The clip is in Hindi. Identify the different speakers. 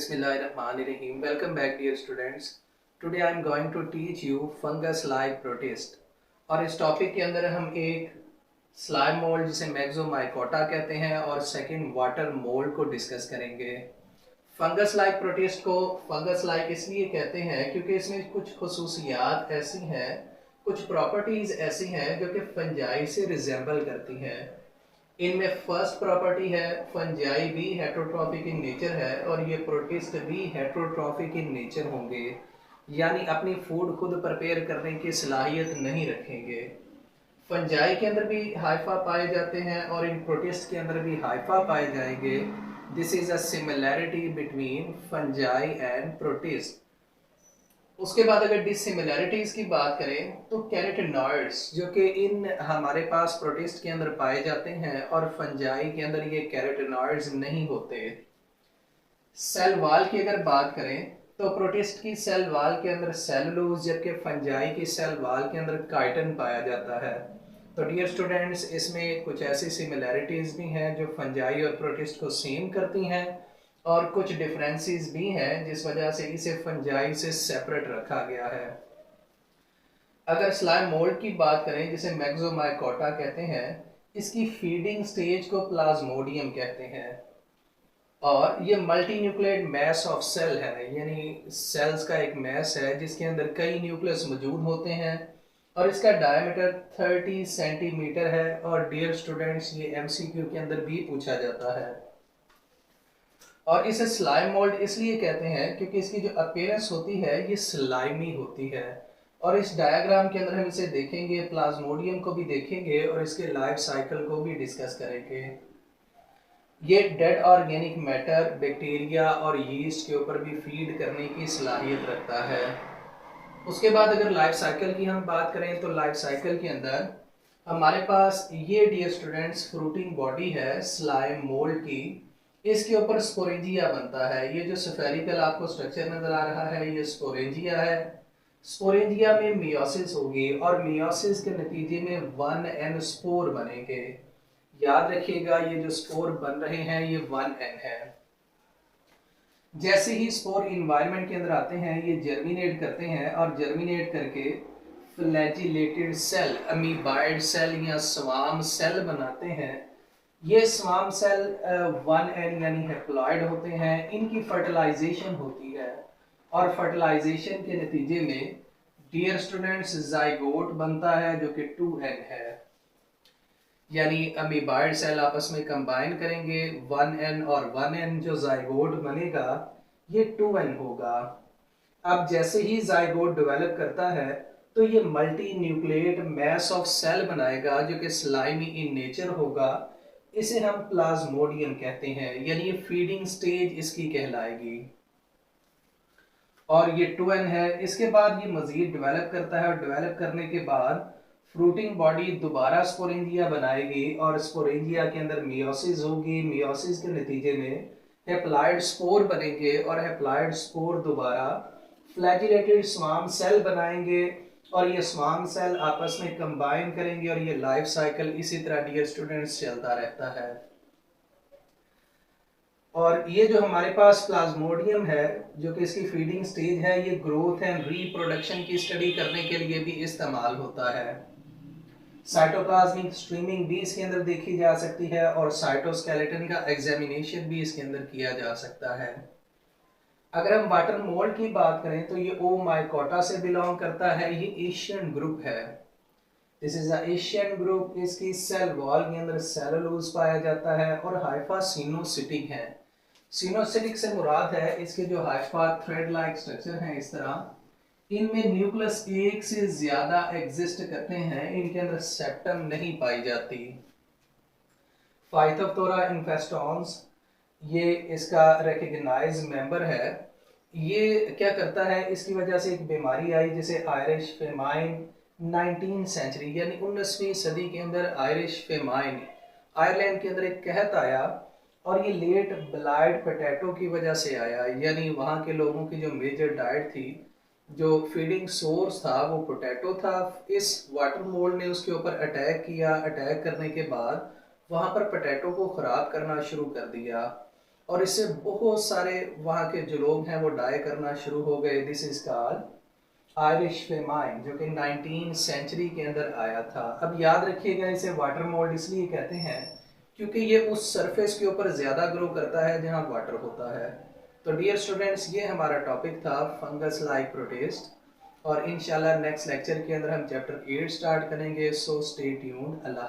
Speaker 1: Bismillahirrahmanirrahim. Welcome back dear students. Today I am going to teach you fungus like protist. और इस टॉपिक के अंदर हम एक स्लाइम मोल्ड जिसे मैक्सोमाइकोटा कहते हैं और सेकंड वाटर मोल्ड को डिस्कस करेंगे। फंगस लाइक प्रोटिस्ट को फंगस लाइक इसलिए कहते हैं क्योंकि इसमें कुछ खसूसियात ऐसी हैं, कुछ प्रॉपर्टीज ऐसी हैं जो कि फंजाई से रिजेंबल करती हैं। इनमें फर्स्ट प्रॉपर्टी है फंजाई भी हेट्रोट्रॉफिक इन नेचर है और ये प्रोटिस्ट भी हेट्रोट्रॉफिक इन नेचर होंगे, यानी अपनी फूड खुद प्रिपेयर करने की सलाहियत नहीं रखेंगे। फंजाई के अंदर भी हाइफा पाए जाते हैं और इन प्रोटिस्ट के अंदर भी हाइफा पाए जाएंगे। This is a similarity between fungi and protist. उसके बाद अगर डिसिमिलैरिटीज की बात करें तो कैरोटिनॉइड्स जो कि इन हमारे पास प्रोटिस्ट के अंदर पाए जाते हैं और फंजाई के अंदर ये कैरोटिनॉइड्स नहीं होते। सेल वाल की अगर बात करें तो प्रोटिस्ट की सेल वाल के अंदर सेलुलोज जबकि फंजाई की सेल वाल के अंदर काइटिन पाया जाता है। तो डियर स्टूडेंट्स, इसमें कुछ ऐसी सिमिलैरिटीज भी हैं जो फंजाई और प्रोटिस्ट को सेम करती हैं और कुछ डिफरेंसेस भी हैं जिस वजह से इसे फंजाई से सेपरेट रखा गया है। अगर स्लाइम मोल्ड की बात करें जिसे मैक्सोमाइकोटा कहते हैं, इसकी फीडिंग स्टेज को प्लाज्मोडियम कहते हैं और ये multinucleate mass of cell है, यानी सेल्स का एक मैस है जिसके अंदर कई न्यूक्लियस मौजूद होते हैं और इसका डायमीटर 30 सेंटीमीटर है। और डियर स्टूडेंट्स, ये एमसीक्यू के अंदर भी पूछा जाता है। और इसे स्लाइम मोल्ड इसलिए कहते हैं क्योंकि इसकी जो अपीयरेंस होती है ये स्लाइमी होती है। और इस डायग्राम के अंदर हम इसे देखेंगे, प्लाज्मोडियम को भी देखेंगे और इसके लाइफ साइकिल को भी डिस्कस करेंगे। ये डेड ऑर्गेनिक मैटर बैक्टीरिया और यीस्ट के ऊपर भी फीड करने की सलाहियत रखता है। उसके बाद अगर लाइफ साइकिल की हम बात करें तो लाइफ साइकिल के अंदर हमारे पास ये डियर स्टूडेंट्स फ्रूटिंग बॉडी है स्लाइम मोल्ड की। इसके ऊपर स्पोरेंजिया बनता है। ये जो स्फेरिकल आपको स्ट्रक्चर नजर आ रहा है ये स्पोरेंजिया है। स्पोरेंजिया में मियोसिस होगी और मियोसिस के नतीजे में 1n स्पोर बनेंगे। याद रखिएगा, ये जो स्पोर बन रहे हैं ये 1n है। जैसे ही स्पोर इन्वायरमेंट के अंदर आते हैं ये जर्मिनेट करते हैं और जर्मिनेट करके फ्लैजिलेटेड सेल, अमीबाइड सेल या स्वार्म सेल बनाते हैं। ये स्वार्म सेल 1n यानी हैप्लॉइड होते हैं। इनकी फर्टिलाइजेशन होती है और फर्टिलाइजेशन के नतीजे में डियर स्टूडेंट्स जाइगोट बनता है जो कि 2n है, यानी अमीबाइड सेल आपस में कंबाइन करेंगे 1n और 1n जो जाइगोट बनेगा ये 2n होगा। अब जैसे ही जाइगोट डेवलप करता है तो ये multinucleate mass of cell बनाएगा जो कि स्लाइमी इन नेचर होगा। इसे हम प्लाज्मोडियम कहते हैं, यानी ये फीडिंग स्टेज इसकी कहलाएगी और ये 2n है। इसके बाद ये मजीद डेवलप करता है और डेवलप करने के बाद फ्रूटिंग बॉडी दोबारा स्पोरेंजिया बनाएगी और स्पोरेंजिया के अंदर मियोसिस होगी। मियोसिस के नतीजे में हैप्लॉइड स्पोर बनेंगे और हैप्लॉइड स्पोर दोबारा फ्लैजिलेटेड स्वार्म सेल बनाएंगे और ये स्वार्म सेल आपस में कंबाइन करेंगे और ये लाइफ साइकिल इसी तरह डियर स्टूडेंट्स चलता रहता है। और ये जो हमारे पास प्लाज्मोडियम है जो कि इसकी फीडिंग स्टेज है, ये ग्रोथ एंड रिप्रोडक्शन की स्टडी करने के लिए भी इस्तेमाल होता है। साइटोप्लाज्मिक स्ट्रीमिंग भी इसके अंदर देखी जा सकती है और साइटोस्केलेटन का एग्जामिनेशन भी इसके अंदर किया जा सकता है। अगर हम वाटर मोल्ड की बात करें तो ये ओमाइकोटा से बिलोंग करता है। ये एशियन ग्रुप है। This is a Asian group. इसकी सेल वॉल के अंदर सेलुलोज पाया जाता है और हाइफा सिनोसिटिक है। सिनोसिटिक से मुराद है इसके जो हाइफा थ्रेड लाइक स्ट्रक्चर हैं इस तरह, इनमें न्यूक्लियस एक से ज्यादा एग्जिस्ट करते हैं, इनके अंदर सेप्टम नहीं पाई जाती। फाइटोप्थोरा इन्फेस्टॉन्स ये इसका रिकग्नाइज मेंबर है। ये क्या करता है, इसकी वजह से एक बीमारी आई जिसे आयरिश फेमाइन 19वीं सेंचुरी यानी 19वीं सदी के अंदर आयरिश फेमाइन, आयरलैंड के अंदर एक कहत आया और ये लेट ब्लाइड पोटैटो की वजह से आया, यानी वहाँ के लोगों की जो मेजर डाइट थी, जो फीडिंग सोर्स था वो पोटैटो था। इस वाटर मोल्ड ने उसके ऊपर अटैक किया। अटैक करने के बाद वहाँ पर पोटैटो को ख़राब करना शुरू कर दिया और इससे बहुत सारे वहाँ के जो लोग हैं वो डाई करना शुरू हो गए। This is called Irish famine, जो कि 19 सेंचुरी के अंदर आया था। अब याद रखिएगा, इसे वाटर मोल्ड इसलिए कहते हैं क्योंकि ये उस सरफेस के ऊपर ज़्यादा ग्रो करता है जहाँ वाटर होता है। तो डियर स्टूडेंट्स, ये हमारा टॉपिक था फंगस लाइक प्रोटिस्ट, और इंशाल्लाह नेक्स्ट लेक्चर के अंदर हम चैप्टर 8 स्टार्ट करेंगे। So stay tuned. अल्लाह।